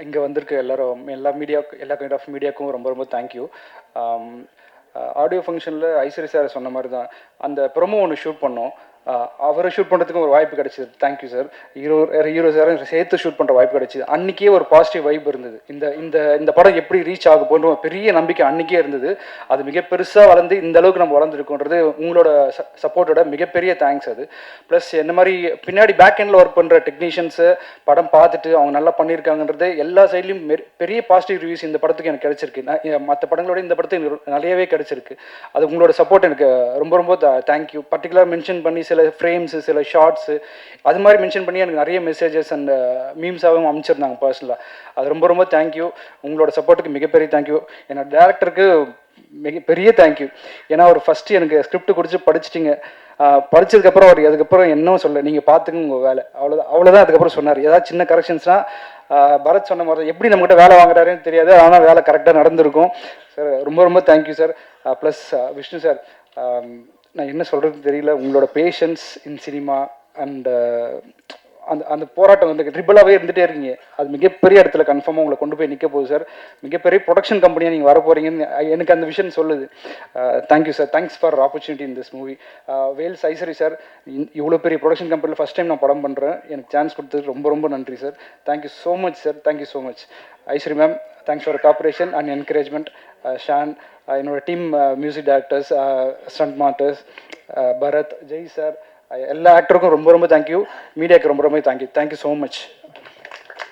இங்கே வந்திருக்க எல்லாரும் எல்லா கைண்ட் ஆஃப் மீடியாவுக்கும் ரொம்ப ரொம்ப தேங்க்யூ. ஆடியோ ஃபங்க்ஷனில் ஐஸ்வரி சார் சொன்ன மாதிரி தான் அந்த ப்ரொமோ ஒன்று ஷூட் பண்ணோம். அவரை ஷூட் பண்ணுறதுக்கும் ஒரு வாய்ப்பு கிடைச்சிது. Thank you sir. ஹீரோ சாரும் சேர்த்து ஷூட் பண்ணுற வாய்ப்பு கிடைச்சிது. அன்றைக்கே ஒரு பாசிட்டிவ் வைப் இருந்தது. இந்த இந்த இந்த படம் எப்படி ரீச் ஆக போன்ற பெரிய நம்பிக்கை அன்றைக்கே இருந்தது. அது மிக பெருசாக வளர்ந்து இந்த அளவுக்கு நம்ம வளர்ந்துருக்கோன்றது உங்களோட சப்போர்ட்டோட மிகப்பெரிய தேங்க்ஸ் அது. ப்ளஸ் என்ன மாதிரி பின்னாடி பேக் எண்டில் ஒர்க் பண்ணுற டெக்னீஷியன்ஸு படம் பார்த்துட்டு அவங்க நல்லா பண்ணியிருக்காங்கன்றது எல்லா சைட்லையும் பெரிய பாசிட்டிவ் ரிவ்யூஸ் இந்த படத்துக்கு எனக்கு கிடைச்சிருக்கு. மற்ற படங்களோட இந்த படத்துக்கு எனக்கு நிறையவே கிடைச்சிருக்கு. அது உங்களோட சப்போர்ட் எனக்கு ரொம்ப ரொம்ப தேங்க்யூ. பர்டிகுலர் மென்ஷன் பண்ணி சில ஃப்ரேம்ஸு சில ஷார்ட்ஸு அது மாதிரி மென்ஷன் பண்ணி எனக்கு நிறைய மெசேஜஸ் அண்ட் மீம்ஸாகவும் அமைச்சிருந்தாங்க பர்சனலாக. அது ரொம்ப ரொம்ப தேங்க்யூ. உங்களோட சப்போர்ட்டுக்கு மிகப்பெரிய தேங்க்யூ. என்னோட டேரக்டருக்கு மிகப்பெரிய தேங்க்யூ. ஏன்னா அவர் ஃபஸ்ட்டு எனக்கு ஸ்கிரிப்ட் கொடுத்து படிச்சிட்டிங்க. படித்ததுக்கப்புறம் அவர் அதுக்கப்புறம் என்னவும் சொல்ல நீங்கள் பார்த்துங்க உங்கள் வேலை அவ்வளோதான். அதுக்கப்புறம் சொன்னார் ஏதாவது சின்ன கரெக்ஷன்ஸ்னால் பரத் சொன்ன மாதிரி எப்படி நம்மகிட்ட வேலை வாங்குறாருன்னு தெரியாது, ஆனால் வேலை கரெக்டாக நடந்திருக்கும் சார். ரொம்ப ரொம்ப thank you sir. Plus Vishnu sir, நான் என்ன சொல்கிறது தெரியல. உங்களோட பேஷன்ஸ் இன் சினிமா அண்ட் அந்த அந்த போராட்டம் வந்து ட்ரிபிளாகவே இருந்துகிட்டே இருக்கீங்க. அது மிகப்பெரிய இடத்துல கன்ஃபார்மாக உங்களை கொண்டு போய் நிற்க போகுது சார். மிகப்பெரிய ப்ரொடக்ஷன் கம்பெனியாக நீங்கள் வர போகிறீங்கன்னு எனக்கு அந்த விஷயம் சொல்லுது. Thank you sir. Thanks for opportunity in this movie. Vels Aishwari sir, இவ்வளோ பெரிய ப்ரொடக்ஷன் கம்பெனியில் ஃபஸ்ட் டைம் நான் படம் பண்ணுறேன். எனக்கு சான்ஸ் கொடுத்தது ரொம்ப ரொம்ப நன்றி sir. Thank you so much sir. Thank you so much. Aishwari ma'am, thanks for cooperation and encouragement. Shan, என்னோட team music directors, stunt masters, Bharath, Jai sir, எல்லா ஆக்டருக்கும் ரொம்ப ரொம்ப தேங்க்யூ. மீடியாவுக்கு ரொம்ப ரொம்ப தேங்க்யூ. Thank you so much.